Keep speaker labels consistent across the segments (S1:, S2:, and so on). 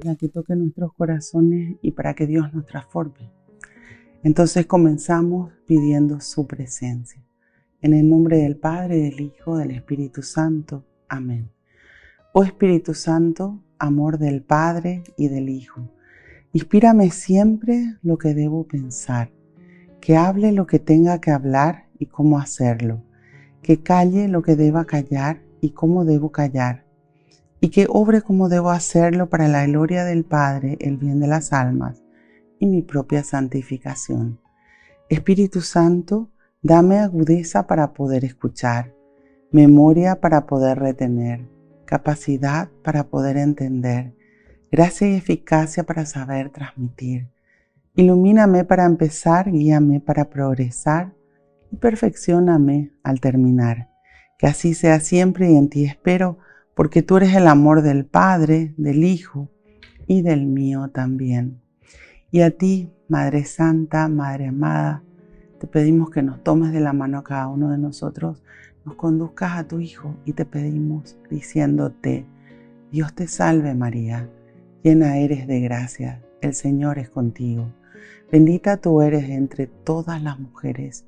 S1: para que toque nuestros corazones y para que Dios nos transforme. Entonces comenzamos pidiendo su presencia. En el nombre del Padre, del Hijo, del Espíritu Santo. Amén. Oh Espíritu Santo, amor del Padre y del Hijo, inspírame siempre lo que debo pensar, que hable lo que tenga que hablar y cómo hacerlo, que calle lo que deba callar y cómo debo callar, y que obre como debo hacerlo para la gloria del Padre, el bien de las almas y mi propia santificación. Espíritu Santo, dame agudeza para poder escuchar, memoria para poder retener, capacidad para poder entender, gracia y eficacia para saber transmitir. Ilumíname para empezar, guíame para progresar y perfeccióname al terminar. Que así sea siempre y en ti espero, porque tú eres el amor del Padre, del Hijo y del mío también. Y a ti, Madre Santa, Madre amada, te pedimos que nos tomes de la mano a cada uno de nosotros, nos conduzcas a tu Hijo y te pedimos diciéndote: Dios te salve María, llena eres de gracia, el Señor es contigo. Bendita tú eres entre todas las mujeres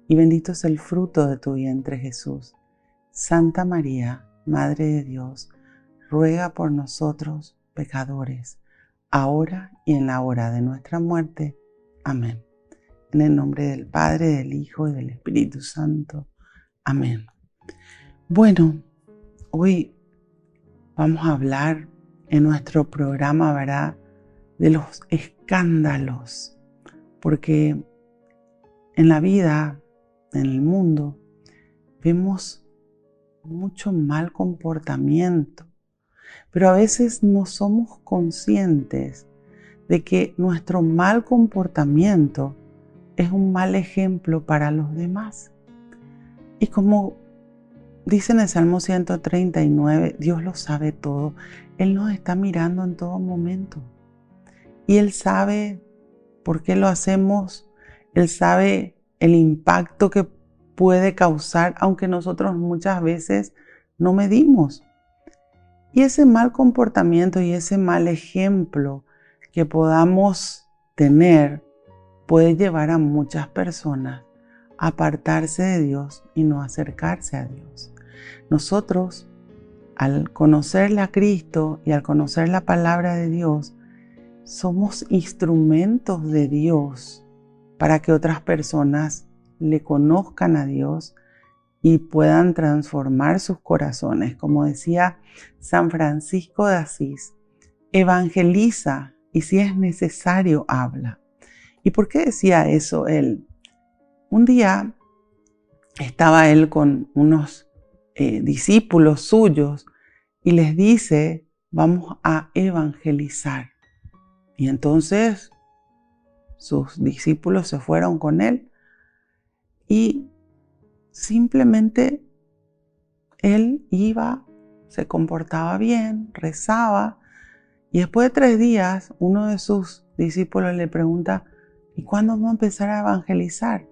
S1: y bendito es el fruto de tu vientre Jesús. Santa María, Madre de Dios, ruega por nosotros pecadores, ahora y en la hora de nuestra muerte. Amén. En el nombre del Padre, del Hijo y del Espíritu Santo. Amén. Bueno, hoy vamos a hablar en nuestro programa, ¿verdad?, de los escándalos, porque en la vida, en el mundo, vemos mucho mal comportamiento, pero a veces no somos conscientes de que nuestro mal comportamiento es un mal ejemplo para los demás. Y como dice en el Salmo 139, Dios lo sabe todo. Él nos está mirando en todo momento. Y Él sabe por qué lo hacemos. Él sabe el impacto que puede causar, aunque nosotros muchas veces no medimos. Y ese mal comportamiento y ese mal ejemplo que podamos tener puede llevar a muchas personas a apartarse de Dios y no acercarse a Dios. Nosotros, al conocerle a Cristo y al conocer la palabra de Dios, somos instrumentos de Dios para que otras personas le conozcan a Dios y puedan transformar sus corazones. Como decía San Francisco de Asís, evangeliza y si es necesario, habla. ¿Y por qué decía eso él? Un día estaba él con unos discípulos suyos y les dice: vamos a evangelizar. Y entonces sus discípulos se fueron con él y simplemente él iba, se comportaba bien, rezaba, y después de 3 días uno de sus discípulos le pregunta: ¿y cuándo vamos a empezar a evangelizar?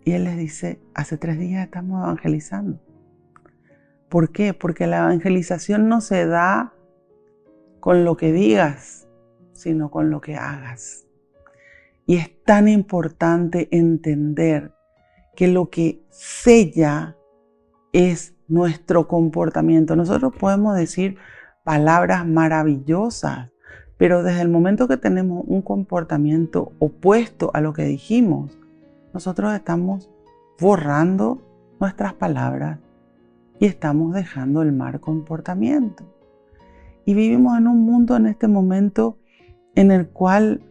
S1: Y él les dice: hace 3 días estamos evangelizando. ¿Por qué? Porque la evangelización no se da con lo que digas, sino con lo que hagas. Y es tan importante entender que lo que sella es nuestro comportamiento. Nosotros podemos decir palabras maravillosas, pero desde el momento que tenemos un comportamiento opuesto a lo que dijimos, nosotros estamos borrando nuestras palabras y estamos dejando el mal comportamiento. Y vivimos en un mundo en este momento en el cual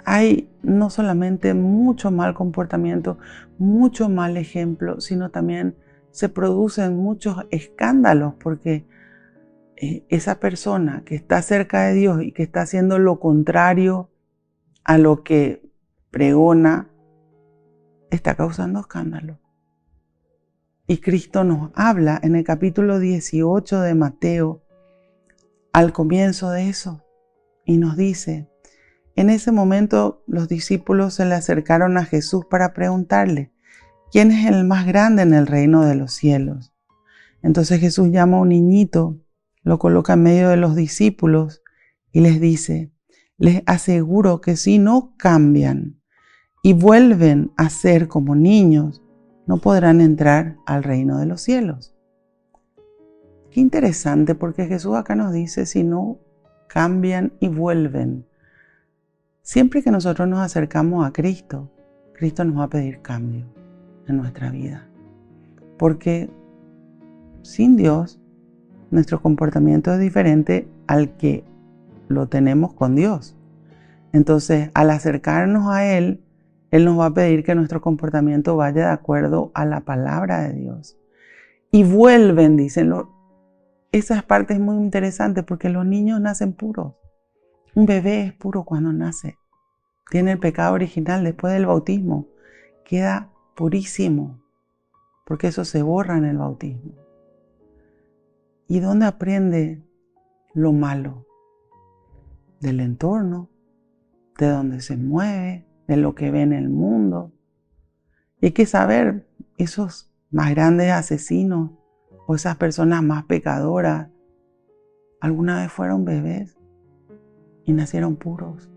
S1: hay no solamente mucho mal comportamiento, mucho mal ejemplo, sino también se producen muchos escándalos porque esa persona que está cerca de Dios y que está haciendo lo contrario a lo que pregona, está causando escándalo. Y Cristo nos habla en el capítulo 18 de Mateo, al comienzo de eso, y nos dice: en ese momento los discípulos se le acercaron a Jesús para preguntarle: ¿quién es el más grande en el reino de los cielos? Entonces Jesús llama a un niñito, lo coloca en medio de los discípulos y les dice: les aseguro que si no cambian y vuelven a ser como niños, no podrán entrar al reino de los cielos. Qué interesante, porque Jesús acá nos dice: si no cambian y vuelven. Siempre que nosotros nos acercamos a Cristo, Cristo nos va a pedir cambio en nuestra vida. Porque sin Dios, nuestro comportamiento es diferente al que lo tenemos con Dios. Entonces, al acercarnos a Él, Él nos va a pedir que nuestro comportamiento vaya de acuerdo a la palabra de Dios. Y vuelven, dicen. Esa parte es muy interesante porque los niños nacen puros. Un bebé es puro cuando nace. Tiene el pecado original después del bautismo. Queda purísimo, porque eso se borra en el bautismo. ¿Y dónde aprende lo malo? Del entorno, de donde se mueve, de lo que ve en el mundo. Y hay que saber, esos más grandes asesinos o esas personas más pecadoras, alguna vez fueron bebés y nacieron puros.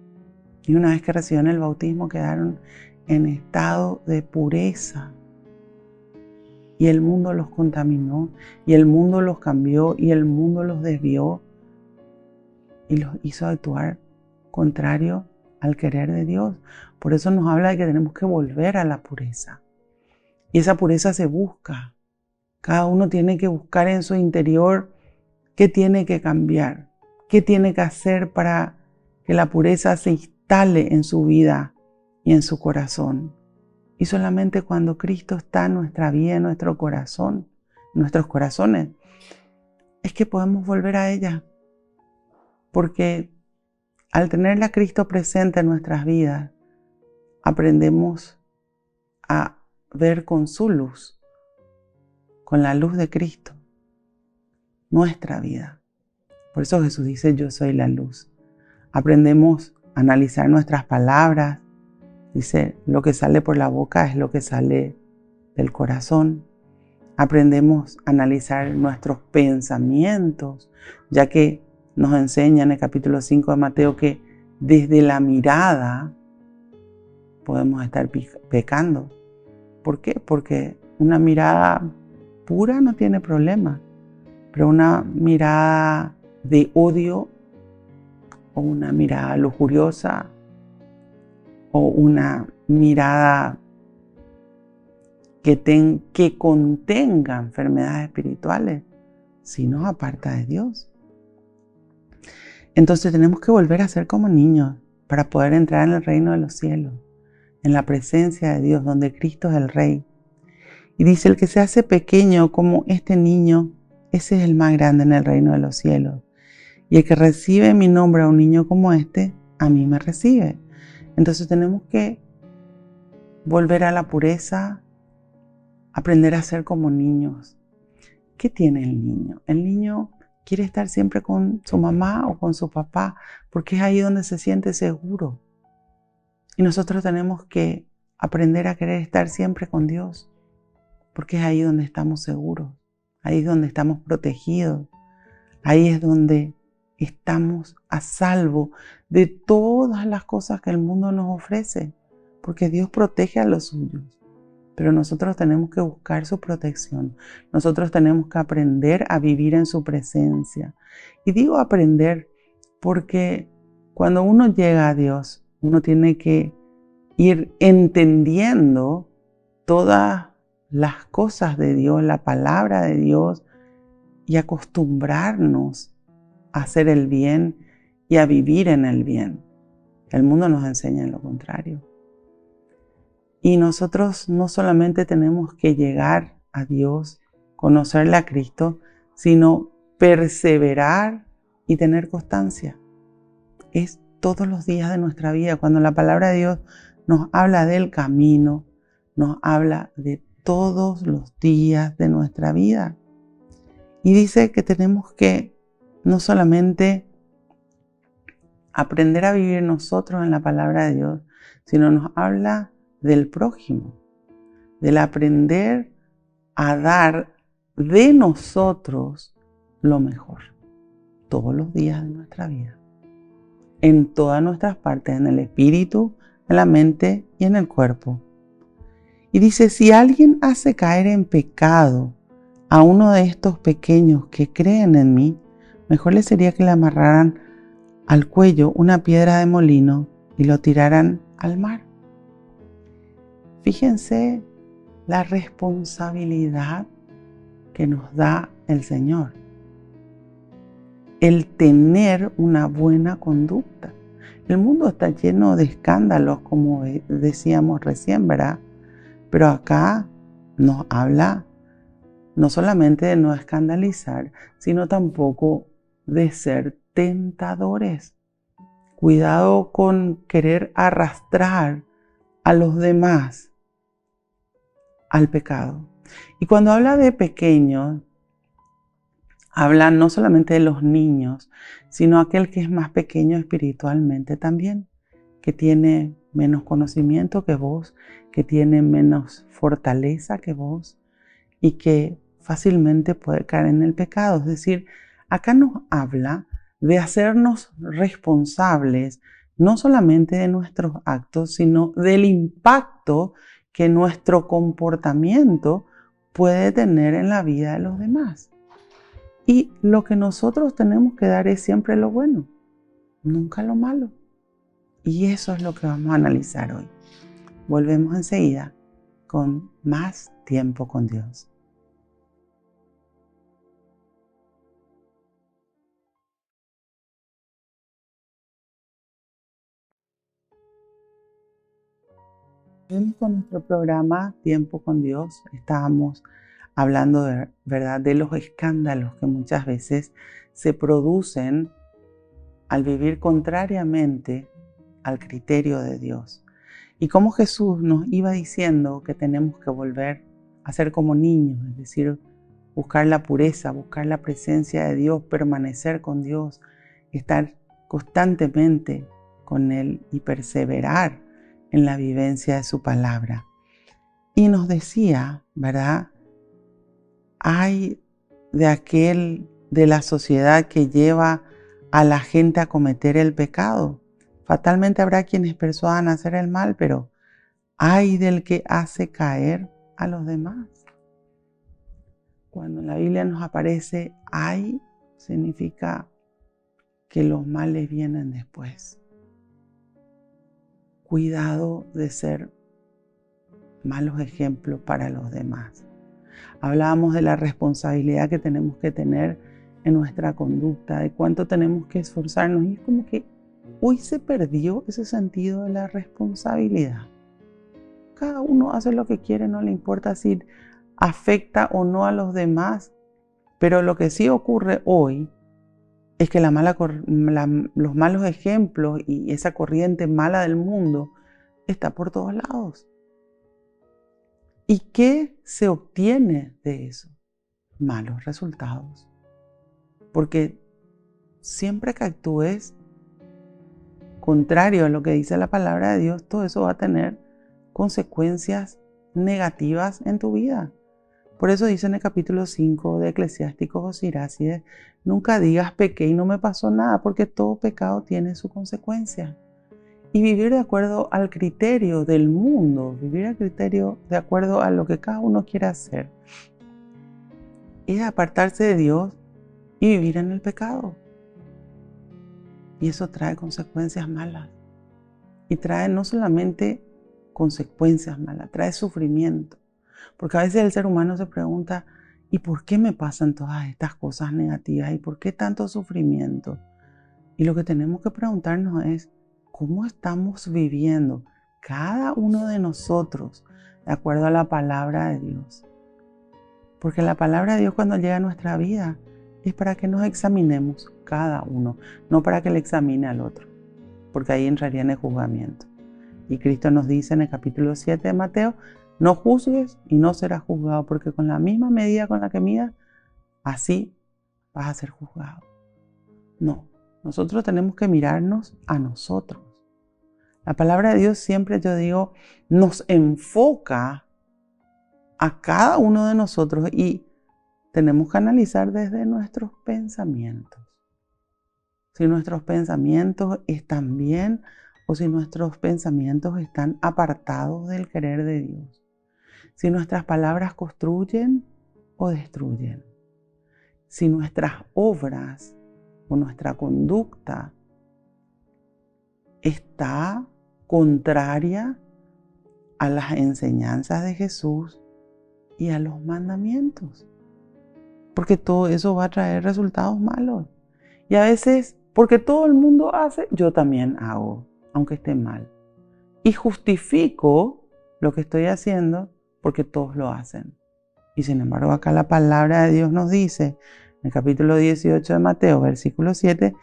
S1: Y una vez que recibieron el bautismo quedaron en estado de pureza. Y el mundo los contaminó, y el mundo los cambió, y el mundo los desvió y los hizo actuar contrario al querer de Dios. Por eso nos habla de que tenemos que volver a la pureza. Y esa pureza se busca. Cada uno tiene que buscar en su interior qué tiene que cambiar, qué tiene que hacer para que la pureza se instale en su vida y en su corazón. Y solamente cuando Cristo está en nuestra vida, en nuestro corazón, en nuestros corazones, es que podemos volver a ella. Porque al tener a Cristo presente en nuestras vidas, aprendemos a ver con su luz, con la luz de Cristo, nuestra vida. Por eso Jesús dice: yo soy la luz. Aprendemos a analizar nuestras palabras. Dice: lo que sale por la boca es lo que sale del corazón. Aprendemos a analizar nuestros pensamientos, ya que nos enseña en el capítulo 5 de Mateo que desde la mirada podemos estar pecando. ¿Por qué? Porque una mirada pura no tiene problema, pero una mirada de odio o una mirada lujuriosa o una mirada que contenga enfermedades espirituales, si nos aparta de Dios. Entonces tenemos que volver a ser como niños para poder entrar en el reino de los cielos, en la presencia de Dios, donde Cristo es el Rey. Y dice: el que se hace pequeño como este niño, ese es el más grande en el reino de los cielos. Y el que recibe mi nombre a un niño como este, a mí me recibe. Entonces tenemos que volver a la pureza, aprender a ser como niños. ¿Qué tiene el niño? El niño quiere estar siempre con su mamá o con su papá, porque es ahí donde se siente seguro. Y nosotros tenemos que aprender a querer estar siempre con Dios, porque es ahí donde estamos seguros, ahí es donde estamos protegidos, ahí es donde estamos a salvo de todas las cosas que el mundo nos ofrece, porque Dios protege a los suyos. Pero nosotros tenemos que buscar su protección. Nosotros tenemos que aprender a vivir en su presencia. Y digo aprender porque cuando uno llega a Dios, uno tiene que ir entendiendo todas las cosas de Dios, la palabra de Dios, y acostumbrarnos a hacer el bien y a vivir en el bien. El mundo nos enseña en lo contrario. Y nosotros no solamente tenemos que llegar a Dios, conocerle a Cristo, sino perseverar y tener constancia. Es todos los días de nuestra vida. Cuando la palabra de Dios nos habla del camino, nos habla de todos los días de nuestra vida. Y dice que tenemos que no solamente aprender a vivir nosotros en la palabra de Dios, sino nos habla del prójimo, del aprender a dar de nosotros lo mejor. todos los días de nuestra vida, en todas nuestras partes, en el espíritu, en la mente y en el cuerpo. Y dice, si alguien hace caer en pecado a uno de estos pequeños que creen en mí, mejor le sería que le amarraran al cuello una piedra de molino y lo tiraran al mar. Fíjense la responsabilidad que nos da el Señor. El tener una buena conducta. El mundo está lleno de escándalos, como decíamos recién, ¿verdad? Pero acá nos habla no solamente de no escandalizar, sino tampoco de ser tentadores. Cuidado con querer arrastrar a los demás al pecado. Y cuando habla de pequeños, habla no solamente de los niños, sino aquel que es más pequeño espiritualmente también, que tiene menos conocimiento que vos, que tiene menos fortaleza que vos y que fácilmente puede caer en el pecado. Es decir, acá nos habla de hacernos responsables no solamente de nuestros actos, sino del impacto que nuestro comportamiento puede tener en la vida de los demás. Y lo que nosotros tenemos que dar es siempre lo bueno, nunca lo malo. Y eso es lo que vamos a analizar hoy. Volvemos enseguida con más tiempo con Dios. Vemos con nuestro programa Tiempo con Dios. Estábamos hablando ¿verdad?, de los escándalos que muchas veces se producen al vivir contrariamente al criterio de Dios. Y cómo Jesús nos iba diciendo que tenemos que volver a ser como niños, es decir, buscar la pureza, buscar la presencia de Dios, permanecer con Dios, estar constantemente con Él y perseverar en la vivencia de su palabra. Y nos decía, ¿verdad? Hay de la sociedad que lleva a la gente a cometer el pecado. Fatalmente habrá quienes persuadan a hacer el mal, pero hay del que hace caer a los demás. Cuando en la Biblia nos aparece hay, significa que los males vienen después. Cuidado de ser malos ejemplos para los demás. Hablábamos de la responsabilidad que tenemos que tener en nuestra conducta, de cuánto tenemos que esforzarnos. Y es como que hoy se perdió ese sentido de la responsabilidad. Cada uno hace lo que quiere, no le importa si afecta o no a los demás. Pero lo que sí ocurre hoy es que los malos ejemplos y esa corriente mala del mundo está por todos lados. ¿Y qué se obtiene de eso? Malos resultados. Porque siempre que actúes contrario a lo que dice la palabra de Dios, todo eso va a tener consecuencias negativas en tu vida. Por eso dice en el capítulo 5 de Eclesiásticos o Sirácides, nunca digas pequé y no me pasó nada, porque todo pecado tiene su consecuencia. Y vivir de acuerdo al criterio del mundo, vivir al criterio de acuerdo a lo que cada uno quiere hacer, es apartarse de Dios y vivir en el pecado. Y eso trae consecuencias malas. Y trae no solamente consecuencias malas, trae sufrimiento. Porque a veces el ser humano se pregunta, ¿y por qué me pasan todas estas cosas negativas? ¿Y por qué tanto sufrimiento? Y lo que tenemos que preguntarnos es, ¿cómo estamos viviendo cada uno de nosotros de acuerdo a la palabra de Dios? Porque la palabra de Dios cuando llega a nuestra vida es para que nos examinemos cada uno, no para que le examine al otro, porque ahí entraría en el juzgamiento. Y Cristo nos dice en el capítulo 7 de Mateo, no juzgues y no serás juzgado, porque con la misma medida con la que midas, así vas a ser juzgado. No, nosotros tenemos que mirarnos a nosotros. La palabra de Dios siempre, yo digo, nos enfoca a cada uno de nosotros y tenemos que analizar desde nuestros pensamientos. si nuestros pensamientos están bien o si nuestros pensamientos están apartados del querer de Dios. Si nuestras palabras construyen o destruyen. Si nuestras obras o nuestra conducta está contraria a las enseñanzas de Jesús y a los mandamientos. Porque todo eso va a traer resultados malos. Y a veces, porque todo el mundo hace, yo también hago, aunque esté mal. Y justifico lo que estoy haciendo porque todos lo hacen. Y sin embargo, acá la palabra de Dios nos dice, en el capítulo 18 de Mateo, versículo 7,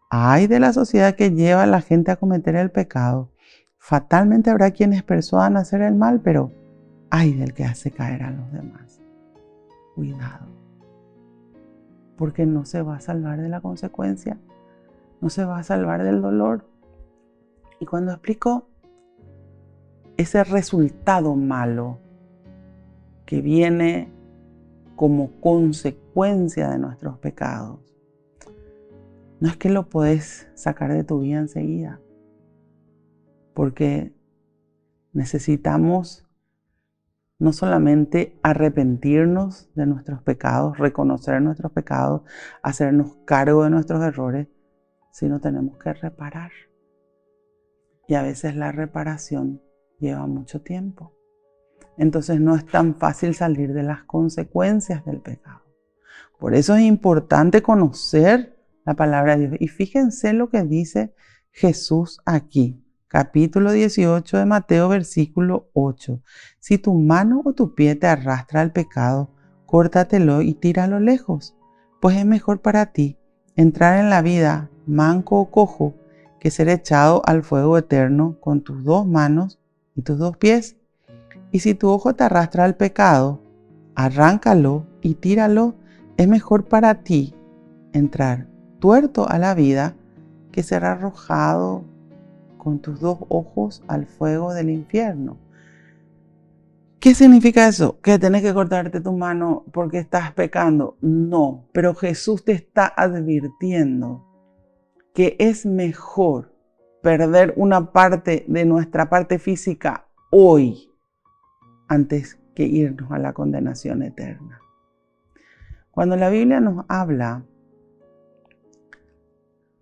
S1: ay de la sociedad que lleva a la gente a cometer el pecado. Fatalmente habrá quienes persuadan a hacer el mal, pero ay del que hace caer a los demás. Cuidado, porque no se va a salvar de la consecuencia, no se va a salvar del dolor. Y cuando explico ese resultado malo que viene como consecuencia de nuestros pecados, no es que lo podés sacar de tu vida enseguida, porque necesitamos no solamente arrepentirnos de nuestros pecados, reconocer nuestros pecados, hacernos cargo de nuestros errores, sino tenemos que reparar. Y a veces la reparación lleva mucho tiempo. Entonces no es tan fácil salir de las consecuencias del pecado. Por eso es importante conocer la palabra de Dios. Y fíjense lo que dice Jesús aquí. Capítulo 18 de Mateo, versículo 8. Si tu mano o tu pie te arrastra al pecado, córtatelo y tíralo lejos, pues es mejor para ti entrar en la vida manco o cojo que ser echado al fuego eterno con tus 2 manos y tus 2 pies. Y si tu ojo te arrastra al pecado, arráncalo y tíralo. Es mejor para ti entrar tuerto a la vida que ser arrojado con tus 2 ojos al fuego del infierno. ¿Qué significa eso? ¿Que tenés que cortarte tu mano porque estás pecando? No, pero Jesús te está advirtiendo que es mejor perder una parte de nuestra parte física hoy antes que irnos a la condenación eterna. Cuando la Biblia nos habla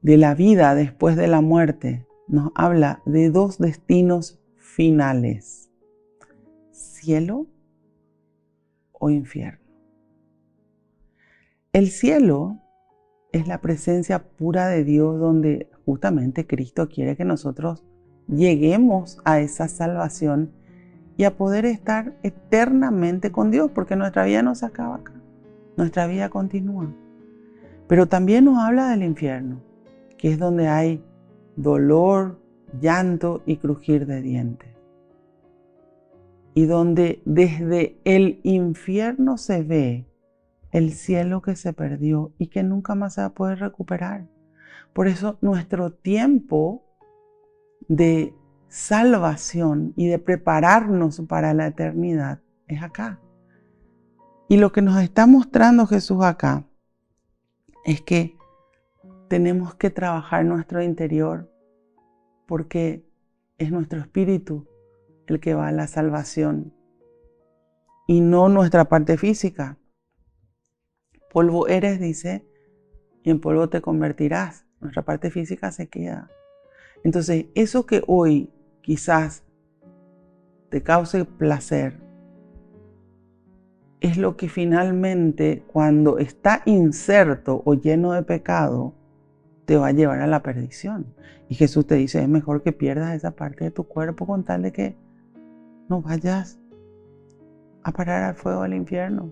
S1: de la vida después de la muerte, nos habla de 2 destinos finales: cielo o infierno. El cielo es la presencia pura de Dios, donde justamente Cristo quiere que nosotros lleguemos a esa salvación y a poder estar eternamente con Dios, porque nuestra vida no se acaba acá, nuestra vida continúa. Pero también nos habla del infierno, que es donde hay dolor, llanto y crujir de dientes. Y donde desde el infierno se ve el cielo que se perdió y que nunca más se va a poder recuperar. Por eso nuestro tiempo de salvación y de prepararnos para la eternidad es acá. Y lo que nos está mostrando Jesús acá es que tenemos que trabajar nuestro interior, porque es nuestro espíritu el que va a la salvación y no nuestra parte física. Polvo eres, dice, y en polvo te convertirás. Nuestra parte física se queda. Entonces, eso que hoy quizás te cause placer es lo que finalmente, cuando está inserto o lleno de pecado, te va a llevar a la perdición. Y Jesús te dice, es mejor que pierdas esa parte de tu cuerpo con tal de que no vayas a parar al fuego del infierno.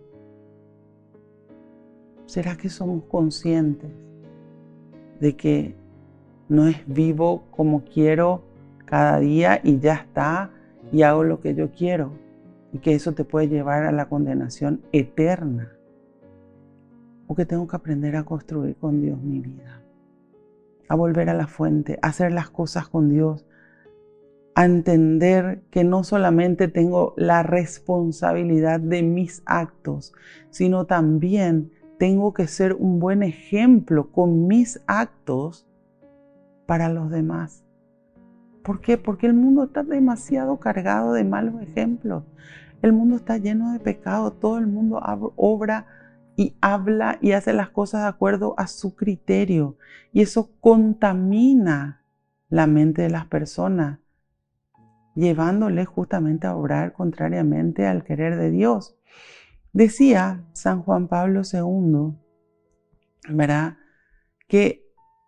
S1: ¿Será que somos conscientes de que no es vivo como quiero cada día y ya está y hago lo que yo quiero? Y que eso te puede llevar a la condenación eterna. O que tengo que aprender a construir con Dios mi vida. A volver a la fuente, a hacer las cosas con Dios. A entender que no solamente tengo la responsabilidad de mis actos, sino también tengo que ser un buen ejemplo con mis actos para los demás. ¿Por qué? Porque el mundo está demasiado cargado de malos ejemplos. El mundo está lleno de pecado. Todo el mundo obra y habla y hace las cosas de acuerdo a su criterio. Y eso contamina la mente de las personas, llevándoles justamente a obrar contrariamente al querer de Dios. Decía San Juan Pablo II, ¿verdad?, que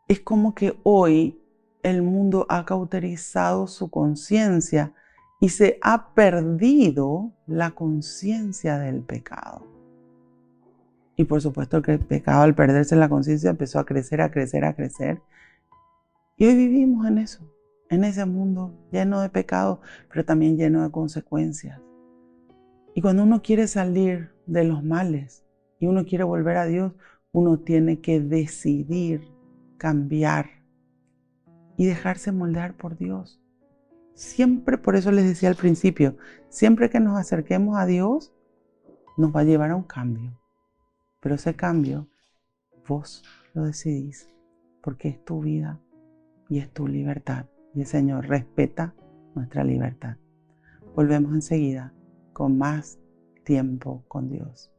S1: es como que hoy el mundo ha cauterizado su conciencia y se ha perdido la conciencia del pecado. Y por supuesto que el pecado, al perderse la conciencia, empezó a crecer, a crecer, a crecer. Y hoy vivimos en eso, en ese mundo lleno de pecado, pero también lleno de consecuencias. Y cuando uno quiere salir de los males y uno quiere volver a Dios, uno tiene que decidir cambiar y dejarse moldear por Dios. Siempre, por eso les decía al principio, siempre que nos acerquemos a Dios, nos va a llevar a un cambio. Pero ese cambio, vos lo decidís, porque es tu vida y es tu libertad. Y el Señor respeta nuestra libertad. Volvemos enseguida con más tiempo con Dios.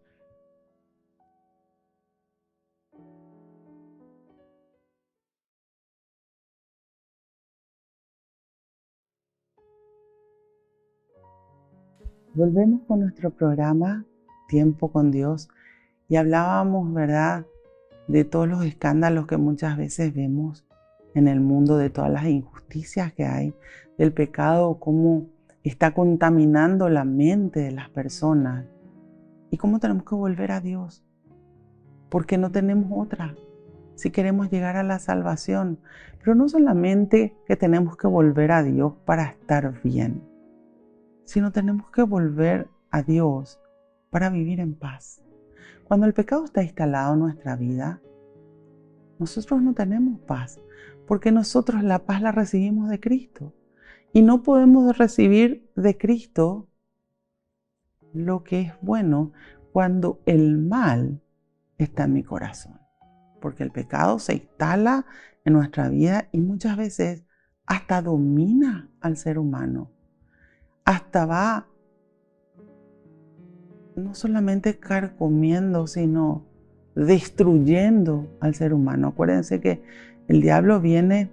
S1: Volvemos con nuestro programa Tiempo con Dios y hablábamos, ¿verdad?, de todos los escándalos que muchas veces vemos en el mundo, de todas las injusticias que hay, del pecado, cómo está contaminando la mente de las personas y cómo tenemos que volver a Dios, porque no tenemos otra si queremos llegar a la salvación. Pero no solamente que tenemos que volver a Dios para estar bien, sino tenemos que volver a Dios para vivir en paz. Cuando el pecado está instalado en nuestra vida, nosotros no tenemos paz, porque nosotros la paz la recibimos de Cristo. Y no podemos recibir de Cristo lo que es bueno cuando el mal está en mi corazón. Porque el pecado se instala en nuestra vida y muchas veces hasta domina al ser humano. Hasta va no solamente carcomiendo, sino destruyendo al ser humano. Acuérdense que el diablo viene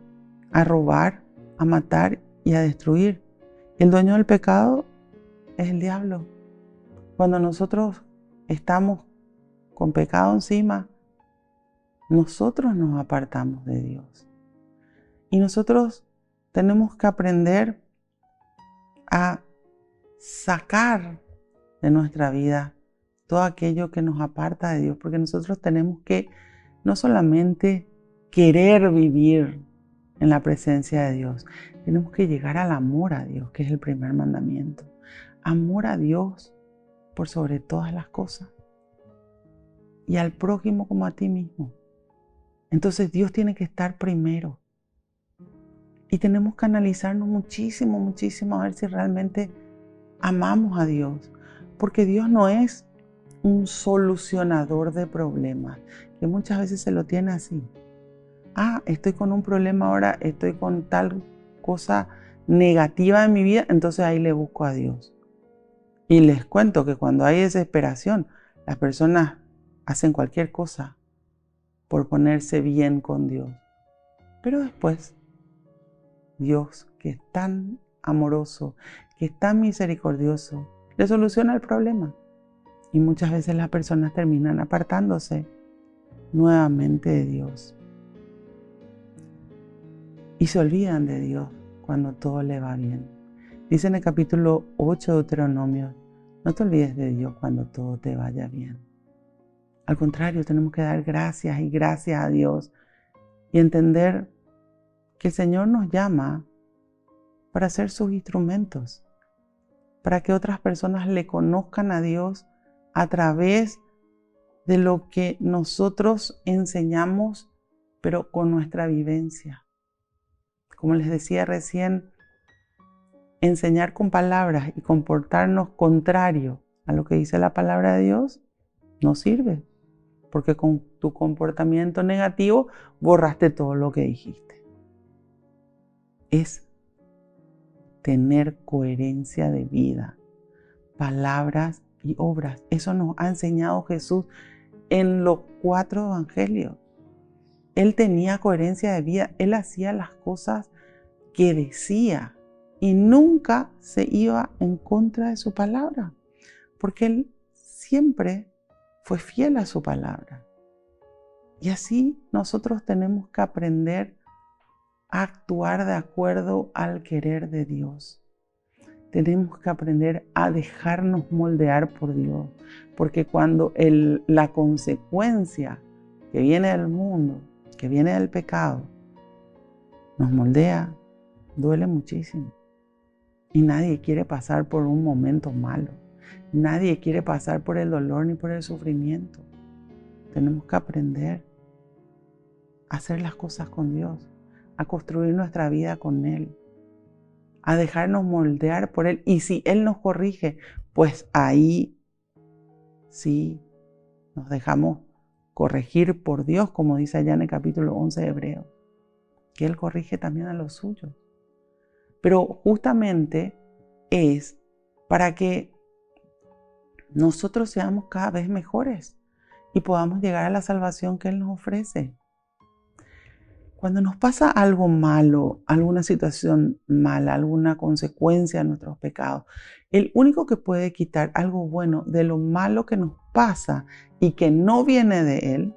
S1: a robar, a matar y a destruir. El dueño del pecado es el diablo. Cuando nosotros estamos con pecado encima, nosotros nos apartamos de Dios. Y nosotros tenemos que aprender a sacar de nuestra vida todo aquello que nos aparta de Dios, porque nosotros tenemos que no solamente querer vivir en la presencia de Dios, tenemos que llegar al amor a Dios, que es el primer mandamiento. Amor a Dios por sobre todas las cosas y al prójimo como a ti mismo. Entonces Dios tiene que estar primero y tenemos que analizarnos muchísimo, muchísimo a ver si realmente amamos a Dios, porque Dios no es un solucionador de problemas, que muchas veces se lo tiene así. Estoy con un problema ahora, estoy con tal cosa negativa en mi vida, entonces ahí le busco a Dios. Y les cuento que cuando hay desesperación, las personas hacen cualquier cosa por ponerse bien con Dios. Pero después, Dios, que es tan amoroso, que es tan misericordioso, le soluciona el problema. Y muchas veces las personas terminan apartándose nuevamente de Dios. Y se olvidan de Dios cuando todo le va bien. Dice en el capítulo 8 de Deuteronomio, no te olvides de Dios cuando todo te vaya bien. Al contrario, tenemos que dar gracias y gracias a Dios y entender que el Señor nos llama para ser sus instrumentos, para que otras personas le conozcan a Dios a través de lo que nosotros enseñamos, pero con nuestra vivencia. Como les decía recién, enseñar con palabras y comportarnos contrario a lo que dice la palabra de Dios no sirve, porque con tu comportamiento negativo borraste todo lo que dijiste. es tener coherencia de vida, palabras y obras. Eso nos ha enseñado Jesús en los 4 evangelios. Él tenía coherencia de vida, él hacía las cosas que decía y nunca se iba en contra de su palabra, porque él siempre fue fiel a su palabra. Y así nosotros tenemos que aprender a actuar de acuerdo al querer de Dios. Tenemos que aprender a dejarnos moldear por Dios, porque cuando la consecuencia que viene del mundo, que viene del pecado, nos moldea, duele muchísimo. Y nadie quiere pasar por un momento malo. Nadie quiere pasar por el dolor ni por el sufrimiento. Tenemos que aprender a hacer las cosas con Dios, a construir nuestra vida con Él, a dejarnos moldear por Él. Y si Él nos corrige, pues ahí sí nos dejamos corregir por Dios, como dice allá en el capítulo 11 de Hebreos, que Él corrige también a los suyos. Pero justamente es para que nosotros seamos cada vez mejores y podamos llegar a la salvación que Él nos ofrece. Cuando nos pasa algo malo, alguna situación mala, alguna consecuencia de nuestros pecados, el único que puede quitar algo bueno de lo malo que nos pasa y que no viene de Él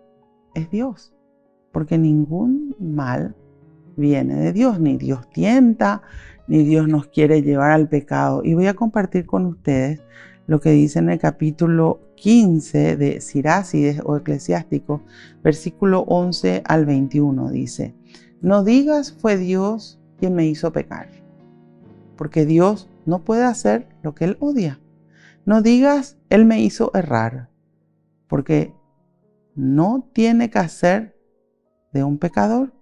S1: es Dios. Porque ningún mal viene de Dios, ni Dios tienta, ni Dios nos quiere llevar al pecado. Y voy a compartir con ustedes lo que dice en el capítulo 15 de Sirácides o Eclesiásticos, versículo 11 al 21, dice: no digas fue Dios quien me hizo pecar, porque Dios no puede hacer lo que Él odia. No digas Él me hizo errar, porque no tiene que hacer de un pecador.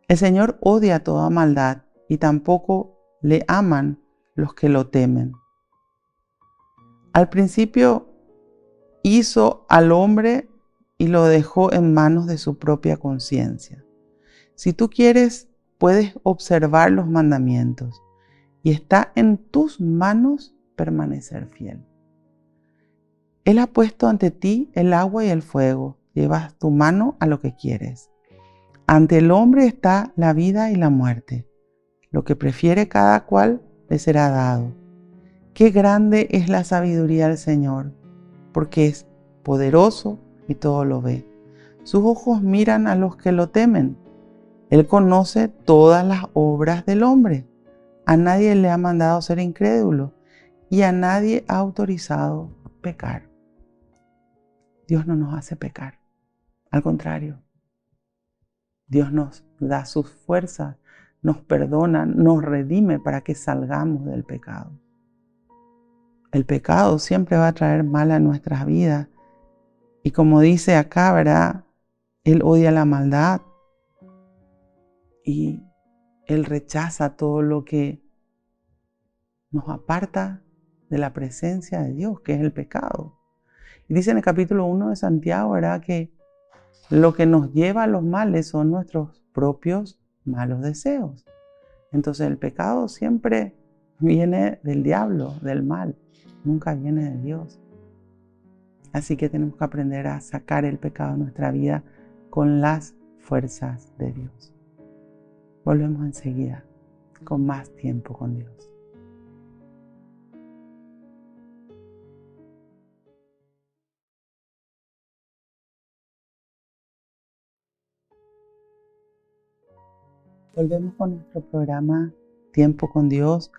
S1: El Señor odia toda maldad y tampoco le aman los que lo temen. Al principio hizo al hombre y lo dejó en manos de su propia conciencia. Si tú quieres, puedes observar los mandamientos y está en tus manos permanecer fiel. Él ha puesto ante ti el agua y el fuego. Llevas tu mano a lo que quieres. Ante el hombre está la vida y la muerte. Lo que prefiere cada cual le será dado. Qué grande es la sabiduría del Señor, porque es poderoso y todo lo ve. Sus ojos miran a los que lo temen. Él conoce todas las obras del hombre. A nadie le ha mandado ser incrédulo y a nadie ha autorizado pecar. Dios no nos hace pecar. Al contrario, Dios nos da sus fuerzas, nos perdona, nos redime para que salgamos del pecado. El pecado siempre va a traer mal a nuestras vidas. Y como dice acá, ¿verdad? Él odia la maldad y Él rechaza todo lo que nos aparta de la presencia de Dios, que es el pecado. Y dice en el capítulo 1 de Santiago, ¿verdad?, que lo que nos lleva a los males son nuestros propios malos deseos. Entonces el pecado siempre viene del diablo, del mal, nunca viene de Dios. Así que tenemos que aprender a sacar el pecado de nuestra vida con las fuerzas de Dios. Volvemos enseguida con más tiempo con Dios. Volvemos con nuestro programa Tiempo con Dios.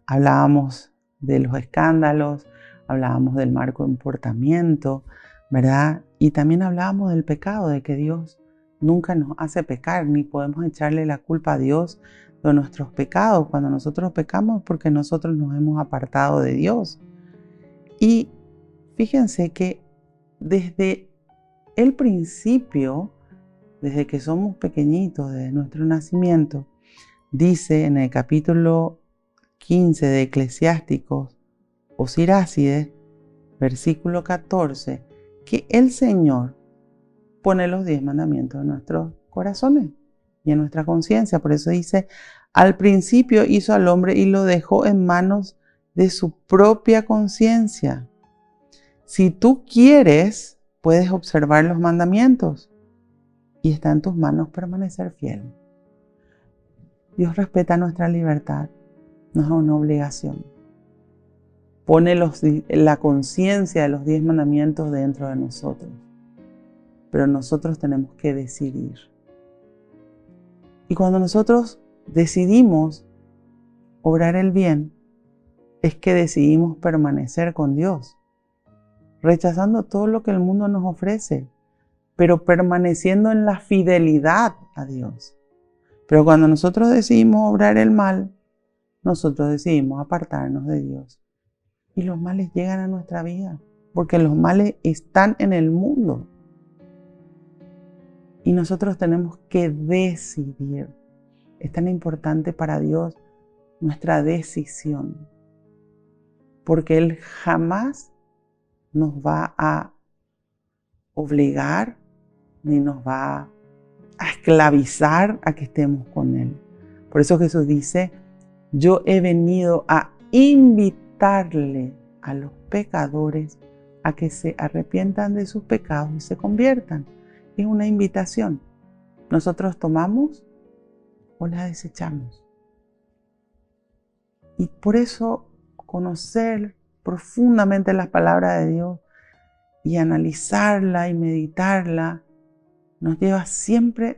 S1: Hablábamos de los escándalos, hablábamos del mal comportamiento, ¿verdad? Y también hablábamos del pecado, de que Dios nunca nos hace pecar, ni podemos echarle la culpa a Dios de nuestros pecados. Cuando nosotros pecamos es porque nosotros nos hemos apartado de Dios. Y fíjense que desde el principio, desde que somos pequeñitos, desde nuestro nacimiento, dice en el capítulo 15 de Eclesiásticos o Sirácides, versículo 14, que el Señor pone los 10 mandamientos en nuestros corazones. y en nuestra conciencia. Por eso dice, al principio hizo al hombre y lo dejó en manos de su propia conciencia. Si tú quieres, puedes observar los mandamientos y está en tus manos permanecer fiel. Dios respeta nuestra libertad, no es una obligación. Pone la conciencia de los 10 mandamientos dentro de nosotros, pero nosotros tenemos que decidir. Y cuando nosotros decidimos obrar el bien, es que decidimos permanecer con Dios, rechazando todo lo que el mundo nos ofrece, pero permaneciendo en la fidelidad a Dios. Pero cuando nosotros decidimos obrar el mal, nosotros decidimos apartarnos de Dios. Y los males llegan a nuestra vida, porque los males están en el mundo. Y nosotros tenemos que decidir. Es tan importante para Dios nuestra decisión, porque Él jamás nos va a obligar ni nos va a esclavizar a que estemos con Él. Por eso Jesús dice, yo he venido a invitarle a los pecadores a que se arrepientan de sus pecados y se conviertan. Es una invitación. Nosotros tomamos o la desechamos. Y por eso conocer profundamente las palabras de Dios y analizarla y meditarla nos lleva siempre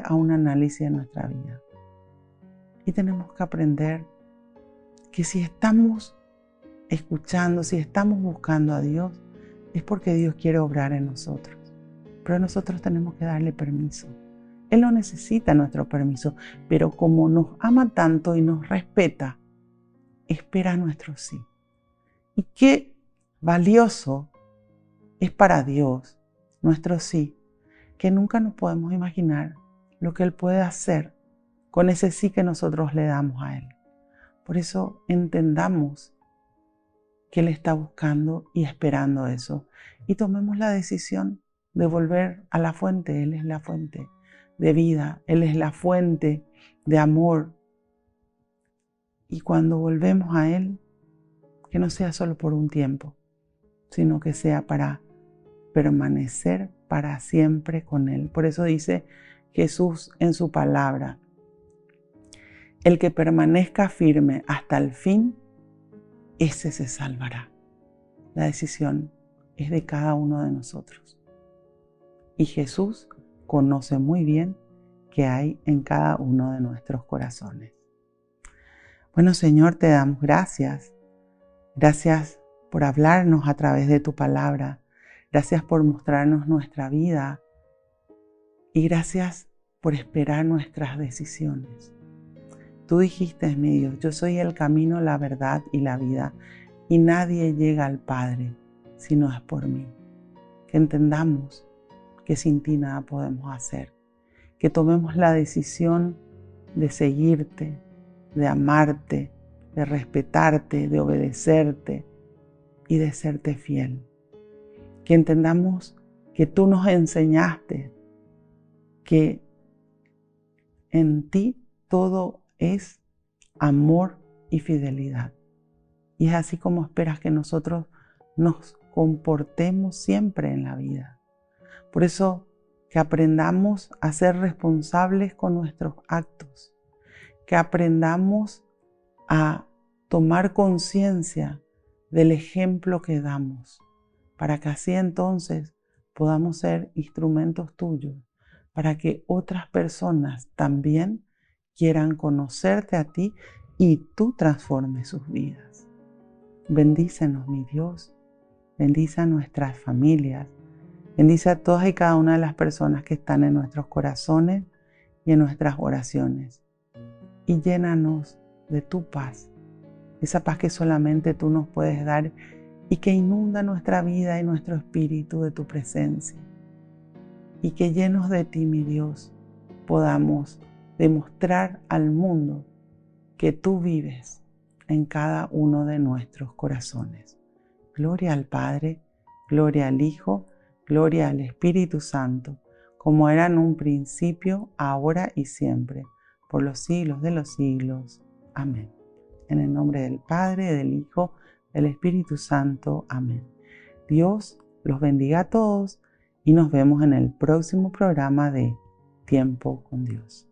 S1: a un análisis de nuestra vida. Y tenemos que aprender que si estamos escuchando, si estamos buscando a Dios, es porque Dios quiere obrar en nosotros. Pero nosotros tenemos que darle permiso. Él no necesita nuestro permiso, pero como nos ama tanto y nos respeta, espera nuestro sí. Y qué valioso es para Dios nuestro sí, que nunca nos podemos imaginar lo que Él puede hacer con ese sí que nosotros le damos a Él. Por eso entendamos que Él está buscando y esperando eso. Y tomemos la decisión de volver a la fuente. Él es la fuente de vida. Él es la fuente de amor. Y cuando volvemos a Él, que no sea solo por un tiempo, sino que sea para permanecer para siempre con Él. Por eso dice Jesús en su palabra, el que permanezca firme hasta el fin, ese se salvará. La decisión es de cada uno de nosotros. Y Jesús conoce muy bien qué hay en cada uno de nuestros corazones. Bueno, Señor, te damos gracias. Gracias por hablarnos a través de tu palabra. Gracias por mostrarnos nuestra vida. Y gracias por esperar nuestras decisiones. Tú dijiste, mi Dios, yo soy el camino, la verdad y la vida. Y nadie llega al Padre si no es por mí. Que entendamos que sin ti nada podemos hacer. Que tomemos la decisión de seguirte, de amarte, de respetarte, de obedecerte y de serte fiel. Que entendamos que tú nos enseñaste que en ti todo es amor y fidelidad. Y es así como esperas que nosotros nos comportemos siempre en la vida. Por eso que aprendamos a ser responsables con nuestros actos, que aprendamos a tomar conciencia del ejemplo que damos, para que así entonces podamos ser instrumentos tuyos, para que otras personas también quieran conocerte a ti y tú transformes sus vidas. Bendícenos, mi Dios, bendice a nuestras familias, bendice a todas y cada una de las personas que están en nuestros corazones y en nuestras oraciones. Y llénanos de tu paz, esa paz que solamente tú nos puedes dar y que inunda nuestra vida y nuestro espíritu de tu presencia. Y que llenos de ti, mi Dios, podamos demostrar al mundo que tú vives en cada uno de nuestros corazones. Gloria al Padre, gloria al Hijo, gloria al Espíritu Santo, como era en un principio, ahora y siempre, por los siglos de los siglos. Amén. En el nombre del Padre, del Hijo, del Espíritu Santo. Amén. Dios los bendiga a todos y nos vemos en el próximo programa de Tiempo con Dios.